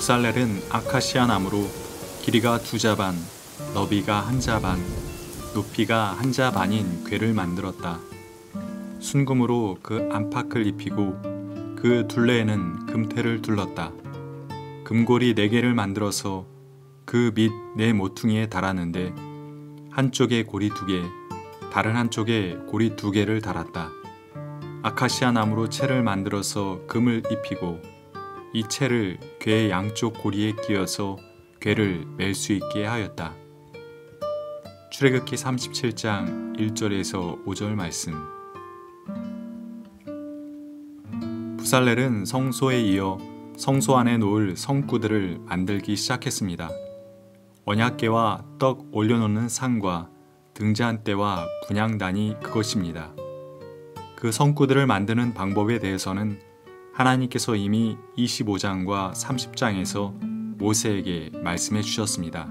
부살렐은 아카시아 나무로 길이가 2자 반, 너비가 1자 반, 높이가 1자 반인 궤를 만들었다. 순금으로 그 안팎을 입히고 그 둘레에는 금테를 둘렀다. 금고리 4개를 만들어서 그 밑 4모퉁이에 달았는데 한쪽에 고리 2개, 다른 한쪽에 고리 2개를 달았다. 아카시아 나무로 채를 만들어서 금을 입히고 이 채를 궤의 양쪽 고리에 끼워서 궤를 맬 수 있게 하였다. 출애굽기 37장 1절에서 5절 말씀. 부살렐은 성소에 이어 성소 안에 놓을 성구들을 만들기 시작했습니다. 언약궤와 떡 올려놓는 상과 등잔대와 분향단이 그것입니다. 그 성구들을 만드는 방법에 대해서는 하나님께서 이미 25장과 30장에서 모세에게 말씀해 주셨습니다.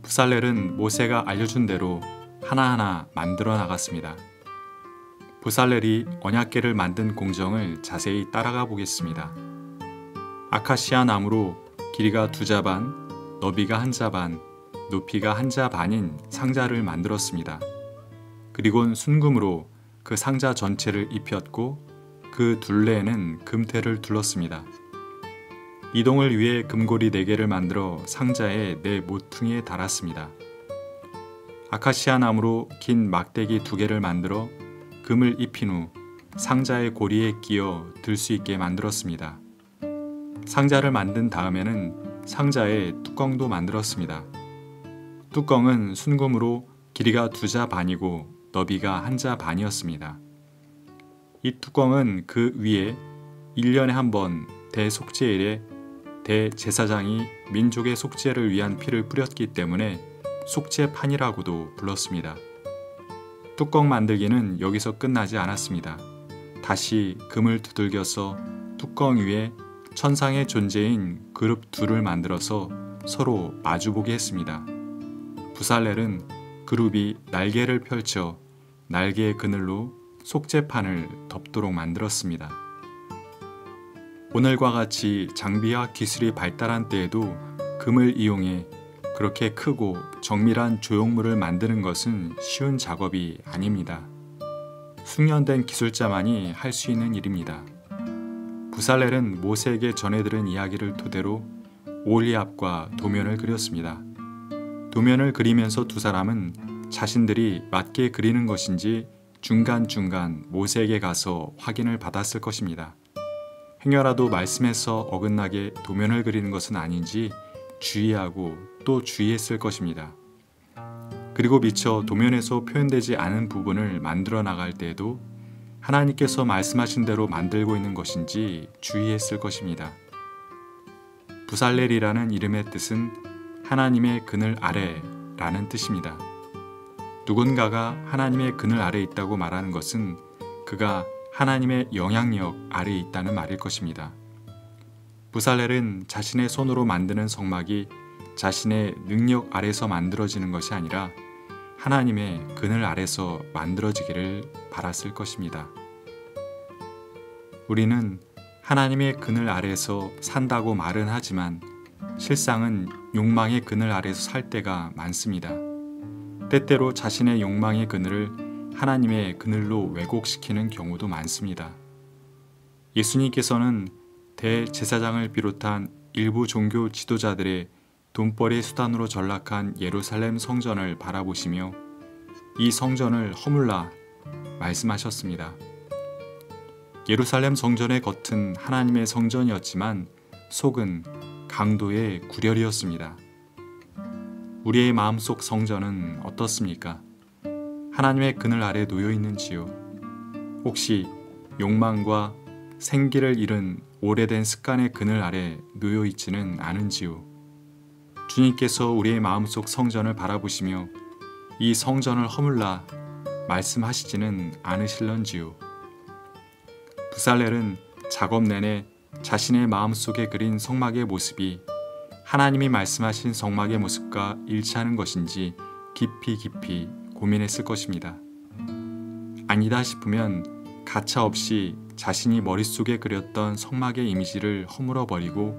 부살렐은 모세가 알려준 대로 하나하나 만들어 나갔습니다. 부살렐이 언약궤를 만든 공정을 자세히 따라가 보겠습니다. 아카시아 나무로 길이가 2자 반, 너비가 1자 반, 높이가 1자 반인 상자를 만들었습니다. 그리곤 순금으로 그 상자 전체를 입혔고 그 둘레에는 금테를 둘렀습니다. 이동을 위해 금고리 4개를 만들어 상자의 4모퉁이에 달았습니다. 아카시아 나무로 긴 막대기 2개를 만들어 금을 입힌 후 상자의 고리에 끼어 들 수 있게 만들었습니다. 상자를 만든 다음에는 상자에 뚜껑도 만들었습니다. 뚜껑은 순금으로 길이가 2자 반이고 너비가 1자 반이었습니다. 이 뚜껑은 그 위에 1년에 한 번 대속죄일에 대제사장이 민족의 속죄를 위한 피를 뿌렸기 때문에 속죄판이라고도 불렀습니다. 뚜껑 만들기는 여기서 끝나지 않았습니다. 다시 금을 두들겨서 뚜껑 위에 천상의 존재인 그룹 둘을 만들어서 서로 마주보게 했습니다. 부살렐은 그룹이 날개를 펼쳐 날개의 그늘로 속죄판을 덮도록 만들었습니다. 오늘과 같이 장비와 기술이 발달한 때에도 금을 이용해 그렇게 크고 정밀한 조형물을 만드는 것은 쉬운 작업이 아닙니다. 숙련된 기술자만이 할 수 있는 일입니다. 부살렐은 모세에게 전해들은 이야기를 토대로 올리압과 도면을 그렸습니다. 도면을 그리면서 두 사람은 자신들이 맞게 그리는 것인지 중간중간 모세에게 가서 확인을 받았을 것입니다. 행여라도 말씀에서 어긋나게 도면을 그리는 것은 아닌지 주의하고 또 주의했을 것입니다. 그리고 미처 도면에서 표현되지 않은 부분을 만들어 나갈 때에도 하나님께서 말씀하신 대로 만들고 있는 것인지 주의했을 것입니다. 부살렐이라는 이름의 뜻은 하나님의 그늘 아래라는 뜻입니다. 누군가가 하나님의 그늘 아래에 있다고 말하는 것은 그가 하나님의 영향력 아래에 있다는 말일 것입니다. 부살렐은 자신의 손으로 만드는 성막이 자신의 능력 아래서 만들어지는 것이 아니라 하나님의 그늘 아래서 만들어지기를 바랐을 것입니다. 우리는 하나님의 그늘 아래서 산다고 말은 하지만 실상은 욕망의 그늘 아래서 살 때가 많습니다. 때때로 자신의 욕망의 그늘을 하나님의 그늘로 왜곡시키는 경우도 많습니다. 예수님께서는 대제사장을 비롯한 일부 종교 지도자들의 돈벌이 수단으로 전락한 예루살렘 성전을 바라보시며 이 성전을 허물라 말씀하셨습니다. 예루살렘 성전의 겉은 하나님의 성전이었지만 속은 강도의 구렬이었습니다. 우리의 마음속 성전은 어떻습니까? 하나님의 그늘 아래 놓여 있는지요? 혹시 욕망과 생기를 잃은 오래된 습관의 그늘 아래 놓여 있지는 않은지요? 주님께서 우리의 마음속 성전을 바라보시며 이 성전을 허물라 말씀하시지는 않으실런지요? 부살렐은 작업 내내 자신의 마음속에 그린 성막의 모습이 하나님이 말씀하신 성막의 모습과 일치하는 것인지 깊이 고민했을 것입니다. 아니다 싶으면 가차없이 자신이 머릿속에 그렸던 성막의 이미지를 허물어버리고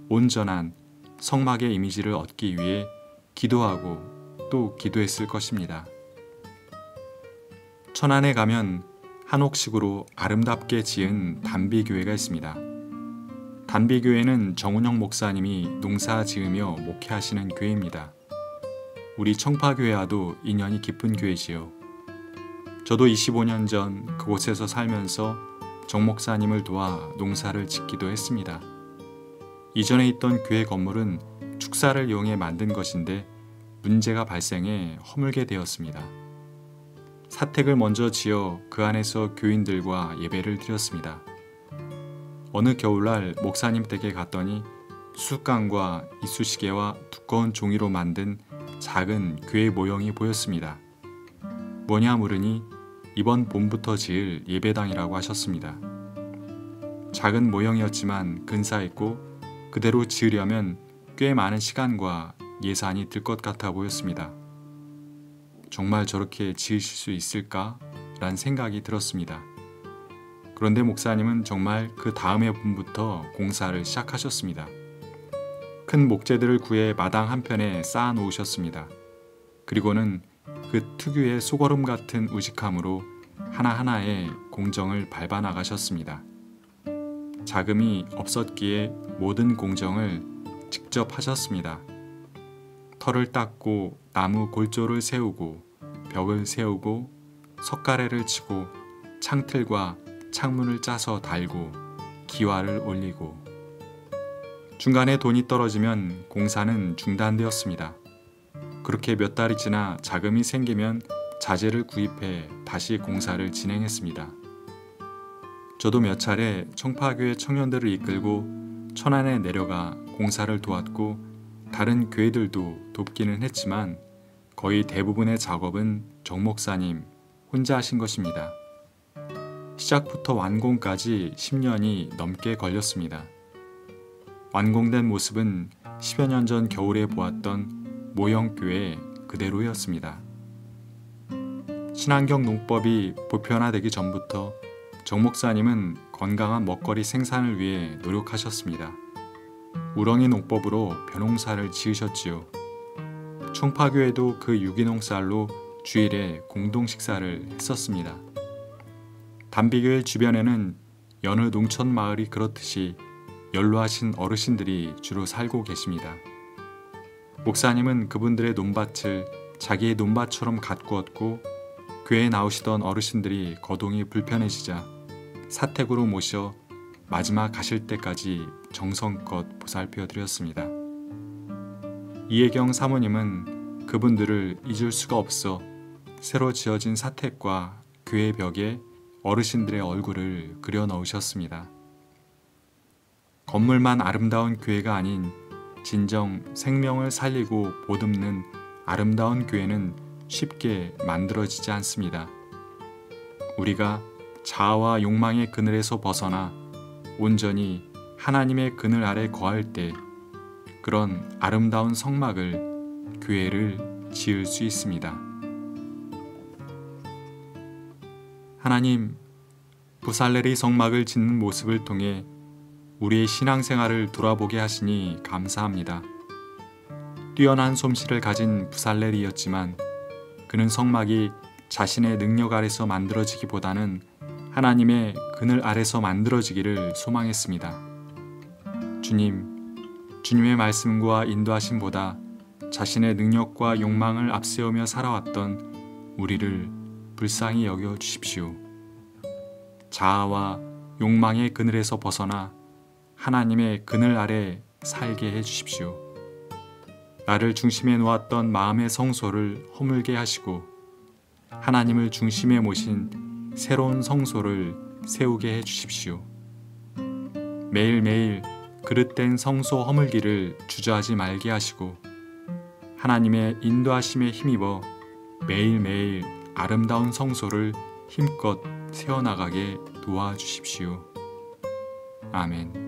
온전한 성막의 이미지를 얻기 위해 기도하고 또 기도했을 것입니다. 천안에 가면 한옥식으로 아름답게 지은 단비교회가 있습니다. 단비교회는 정운영 목사님이 농사 지으며 목회하시는 교회입니다. 우리 청파교회와도 인연이 깊은 교회지요. 저도 25년 전 그곳에서 살면서 정 목사님을 도와 농사를 짓기도 했습니다. 이전에 있던 교회 건물은 축사를 이용해 만든 것인데 문제가 발생해 허물게 되었습니다. 사택을 먼저 지어 그 안에서 교인들과 예배를 드렸습니다. 어느 겨울날 목사님 댁에 갔더니 수수깡과 이쑤시개와 두꺼운 종이로 만든 작은 교회 모형이 보였습니다. 뭐냐 물으니 이번 봄부터 지을 예배당이라고 하셨습니다. 작은 모형이었지만 근사했고 그대로 지으려면 꽤 많은 시간과 예산이 들 것 같아 보였습니다. 정말 저렇게 지으실 수 있을까? 라는 생각이 들었습니다. 그런데 목사님은 정말 그 다음해 봄부터 공사를 시작하셨습니다. 큰 목재들을 구해 마당 한편에 쌓아 놓으셨습니다. 그리고는 그 특유의 소거름 같은 우직함으로 하나하나의 공정을 밟아 나가셨습니다. 자금이 없었기에 모든 공정을 직접 하셨습니다. 터를 닦고 나무 골조를 세우고 벽을 세우고 석가래를 치고 창틀과 창문을 짜서 달고 기와를 올리고 중간에 돈이 떨어지면 공사는 중단되었습니다. 그렇게 몇 달이 지나 자금이 생기면 자재를 구입해 다시 공사를 진행했습니다. 저도 몇 차례 청파교회 청년들을 이끌고 천안에 내려가 공사를 도왔고 다른 교회들도 돕기는 했지만 거의 대부분의 작업은 정 목사님 혼자 하신 것입니다. 시작부터 완공까지 10년이 넘게 걸렸습니다. 완공된 모습은 10여 년 전 겨울에 보았던 모형교회 그대로였습니다. 친환경 농법이 보편화되기 전부터 정 목사님은 건강한 먹거리 생산을 위해 노력하셨습니다. 우렁이 농법으로 벼농사를 지으셨지요. 청파교회도 그 유기농 쌀로 주일에 공동 식사를 했었습니다. 단비교회 주변에는 여느 농촌 마을이 그렇듯이 연로하신 어르신들이 주로 살고 계십니다. 목사님은 그분들의 논밭을 자기의 논밭처럼 가꾸었고 교회에 나오시던 어르신들이 거동이 불편해지자 사택으로 모셔 마지막 가실 때까지 정성껏 보살펴 드렸습니다. 이혜경 사모님은 그분들을 잊을 수가 없어 새로 지어진 사택과 교회 벽에 어르신들의 얼굴을 그려 넣으셨습니다. 건물만 아름다운 교회가 아닌 진정 생명을 살리고 보듬는 아름다운 교회는 쉽게 만들어지지 않습니다. 우리가 자아와 욕망의 그늘에서 벗어나 온전히 하나님의 그늘 아래 거할 때 그런 아름다운 성막을, 교회를 지을 수 있습니다. 하나님, 부살레리 성막을 짓는 모습을 통해 우리의 신앙생활을 돌아보게 하시니 감사합니다. 뛰어난 솜씨를 가진 부살레리였지만 그는 성막이 자신의 능력 아래서 만들어지기보다는 하나님의 그늘 아래서 만들어지기를 소망했습니다. 주님, 주님의 말씀과 인도하심보다 자신의 능력과 욕망을 앞세우며 살아왔던 우리를 불쌍히 여겨 주십시오. 자아와 욕망의 그늘에서 벗어나 하나님의 그늘 아래 살게 해 주십시오. 나를 중심에 놓았던 마음의 성소를 허물게 하시고 하나님을 중심에 모신 새로운 성소를 세우게 해 주십시오. 매일매일 그릇된 성소 허물기를 주저하지 말게 하시고 하나님의 인도하심에 힘입어 매일매일 아름다운 성소를 힘껏 세워나가게 도와주십시오. 아멘.